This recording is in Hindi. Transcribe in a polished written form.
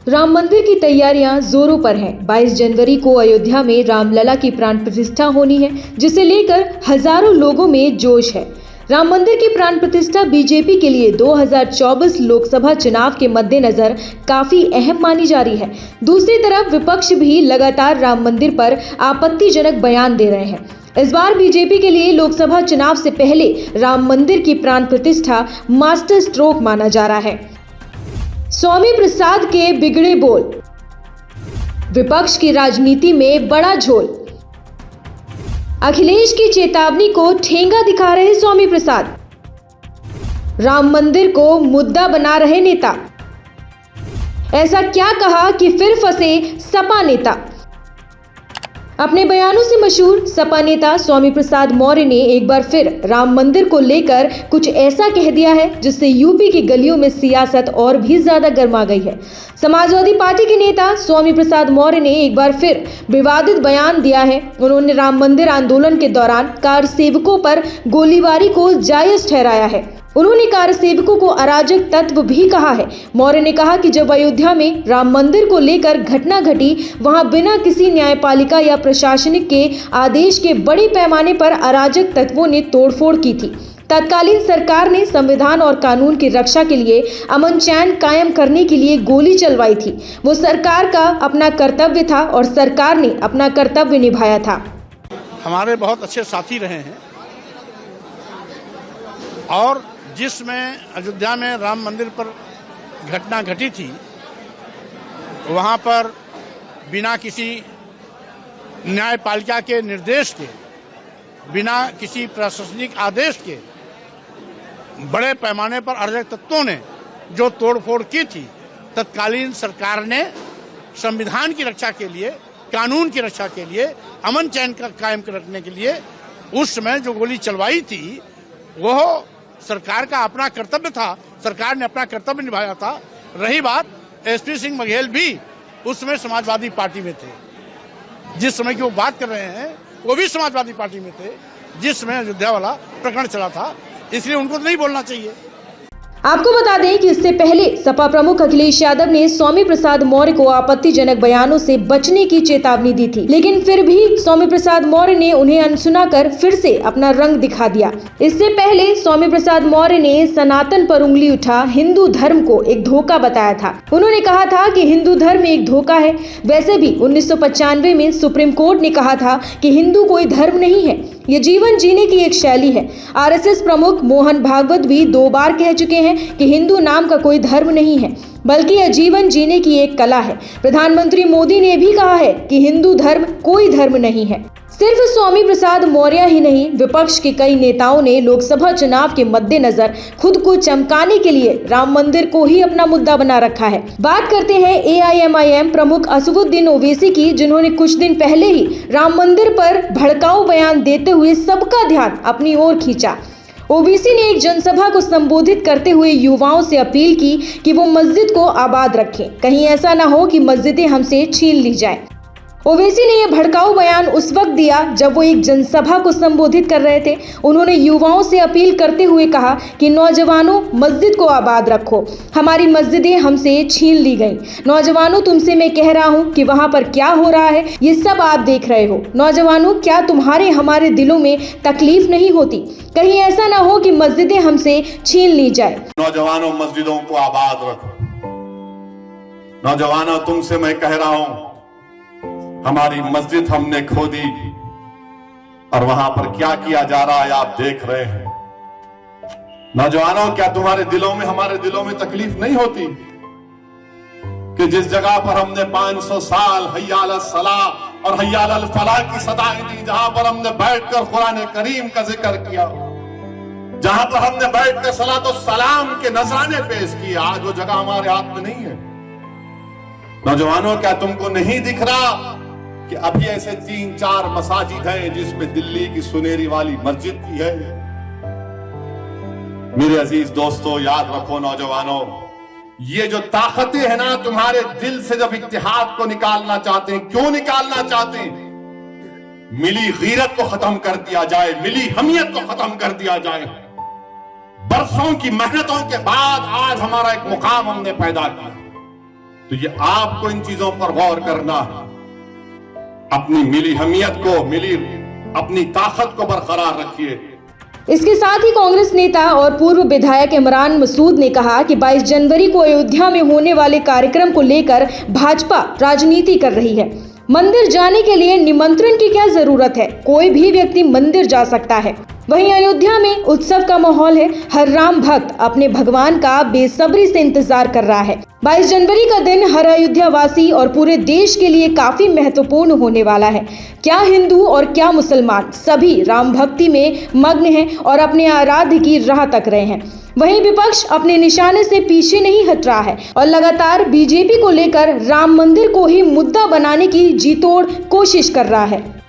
राम मंदिर की तैयारियां जोरों पर हैं। 22 जनवरी को अयोध्या में रामलला की प्राण प्रतिष्ठा होनी है, जिसे लेकर हजारों लोगों में जोश है। राम मंदिर की प्राण प्रतिष्ठा बीजेपी के लिए 2024 लोकसभा चुनाव के मद्देनजर काफी अहम मानी जा रही है। दूसरी तरफ विपक्ष भी लगातार राम मंदिर पर आपत्तिजनक बयान दे रहे हैं। इस बार बीजेपी के लिए लोकसभा चुनाव से पहले राम मंदिर की प्राण प्रतिष्ठा मास्टर स्ट्रोक माना जा रहा है। स्वामी प्रसाद के बिगड़े बोल, विपक्ष की राजनीति में बड़ा झोल। अखिलेश की चेतावनी को ठेंगा दिखा रहे स्वामी प्रसाद, राम मंदिर को मुद्दा बना रहे नेता। ऐसा क्या कहा कि फिर फंसे सपा नेता। अपने बयानों से मशहूर सपा नेता स्वामी प्रसाद मौर्य ने एक बार फिर राम मंदिर को लेकर कुछ ऐसा कह दिया है जिससे यूपी की गलियों में सियासत और भी ज्यादा गर्मा गई है। समाजवादी पार्टी के नेता स्वामी प्रसाद मौर्य ने एक बार फिर विवादित बयान दिया है। उन्होंने राम मंदिर आंदोलन के दौरान कार सेवकों पर गोलीबारी को जायज ठहराया है। उन्होंने कार सेवकों को अराजक तत्व भी कहा है। मौर्य ने कहा कि जब अयोध्या में राम मंदिर को लेकर घटना घटी, वहां बिना किसी न्यायपालिका या प्रशासनिक के आदेश के बड़े पैमाने पर अराजक तत्वों ने तोड़फोड़ की थी। तत्कालीन सरकार ने संविधान और कानून की रक्षा के लिए अमन चैन कायम करने के लिए गोली चलवाई थी। वो सरकार का अपना कर्तव्य था और सरकार ने अपना कर्तव्य निभाया था। हमारे बहुत अच्छे साथी रहे हैं और जिसमें अयोध्या में राम मंदिर पर घटना घटी थी, वहाँ पर बिना किसी न्यायपालिका के निर्देश के, बिना किसी प्रशासनिक आदेश के बड़े पैमाने पर अराजक तत्वों ने जो तोड़फोड़ की थी, तत्कालीन सरकार ने संविधान की रक्षा के लिए, कानून की रक्षा के लिए, अमन चैन का कायम रखने के लिए उस समय जो गोली चलवाई थी, वह सरकार का अपना कर्तव्य था। सरकार ने अपना कर्तव्य निभाया था। रही बात एसपी सिंह बघेल भी उस समय समाजवादी पार्टी में थे। जिस समय की वो बात कर रहे हैं वो भी समाजवादी पार्टी में थे जिस समय अयोध्या वाला प्रकरण चला था, इसलिए उनको तो नहीं बोलना चाहिए। आपको बता दें कि इससे पहले सपा प्रमुख अखिलेश यादव ने स्वामी प्रसाद मौर्य को आपत्तिजनक बयानों से बचने की चेतावनी दी थी, लेकिन फिर भी स्वामी प्रसाद मौर्य ने उन्हें अनसुना कर फिर से अपना रंग दिखा दिया। इससे पहले स्वामी प्रसाद मौर्य ने सनातन पर उंगली उठा हिंदू धर्म को एक धोखा बताया था। उन्होंने कहा था कि हिंदू धर्म एक धोखा है। वैसे भी 1995 में सुप्रीम कोर्ट ने कहा था कि हिंदू कोई धर्म नहीं है, ये जीवन जीने की एक शैली है। आरएसएस प्रमुख मोहन भागवत भी 2 बार कह चुके हैं कि हिंदू नाम का कोई धर्म नहीं है, बल्कि यह जीवन जीने की एक कला है। प्रधानमंत्री मोदी ने भी कहा है कि हिंदू धर्म कोई धर्म नहीं है। सिर्फ स्वामी प्रसाद मौर्य ही नहीं, विपक्ष के कई नेताओं ने लोकसभा चुनाव के मद्देनजर खुद को चमकाने के लिए राम मंदिर को ही अपना मुद्दा बना रखा है। बात करते हैं एआईएमआईएम प्रमुख असदुद्दीन ओवैसी की, जिन्होंने कुछ दिन पहले ही राम मंदिर पर भड़काऊ बयान देते हुए सबका ध्यान अपनी ओर खींचा। ओवैसी ने एक जनसभा को संबोधित करते हुए युवाओं से अपील की कि वो मस्जिद को आबाद रखें, कहीं ऐसा ना हो कि मस्जिदें हमसे छीन ली जाए। ओवैसी ने यह भड़काऊ बयान उस वक्त दिया जब वो एक जनसभा को संबोधित कर रहे थे। उन्होंने युवाओं से अपील करते हुए कहा कि नौजवानों, मस्जिद को आबाद रखो, हमारी मस्जिदें हमसे छीन ली गईं। नौजवानों, तुमसे मैं कह रहा हूं कि वहां पर क्या हो रहा है ये सब आप देख रहे हो। नौजवानों, क्या तुम्हारे हमारे दिलों में तकलीफ नहीं होती? कहीं ऐसा ना हो कि मस्जिदें हमसे छीन ली जाए। नौजवानों, मस्जिदों को आबाद रखो। नौजवानों, तुमसे मैं कह रहा हूं, हमारी मस्जिद हमने खो दी और वहां पर क्या किया जा रहा है आप देख रहे हैं। नौजवानों, क्या तुम्हारे दिलों में, हमारे दिलों में तकलीफ नहीं होती कि जिस जगह पर हमने 500 साल हय्या अल सलाह और हय्या अल फलाह की सदाएं दी, जहां पर हमने बैठकर कुरान करीम का जिक्र किया, जहां पर हमने बैठकर सलातो सलाम के नजराने पेश किए, आज वो जगह हमारे हाथ में नहीं है। नौजवानों, क्या तुमको नहीं दिख रहा कि अभी ऐसे 3-4 मसाजिद हैं जिसमें दिल्ली की सुनेरी वाली मस्जिद भी है? मेरे अजीज दोस्तों, याद रखो नौजवानों, ये जो ताकतें हैं ना, तुम्हारे दिल से जब इत्तेहाद को निकालना चाहते हैं, क्यों निकालना चाहते हैं? मिली गीरत को खत्म कर दिया जाए, मिली हमियत को खत्म कर दिया जाए। बरसों की मेहनतों के बाद आज हमारा एक मुकाम हमने पैदा किया। तो ये आपको इन चीजों पर गौर करना है। अपनी मिली हमियत को, अपनी ताकत को बरकरार रखिए। इसके साथ ही कांग्रेस नेता और पूर्व विधायक इमरान मसूद ने कहा कि 22 जनवरी को अयोध्या में होने वाले कार्यक्रम को लेकर भाजपा राजनीति कर रही है। मंदिर जाने के लिए निमंत्रण की क्या जरूरत है, कोई भी व्यक्ति मंदिर जा सकता है। वहीं अयोध्या में उत्सव का माहौल है। हर राम भक्त अपने भगवान का बेसब्री से इंतजार कर रहा है। 22 जनवरी का दिन हर अयोध्या वासी और पूरे देश के लिए काफी महत्वपूर्ण होने वाला है। क्या हिंदू और क्या मुसलमान, सभी राम भक्ति में मग्न हैं और अपने आराध्य की राह तक रहे हैं। वहीं विपक्ष अपने निशाने से पीछे नहीं हट रहा है और लगातार बीजेपी को लेकर राम मंदिर को ही मुद्दा बनाने की जीतोड़ कोशिश कर रहा है।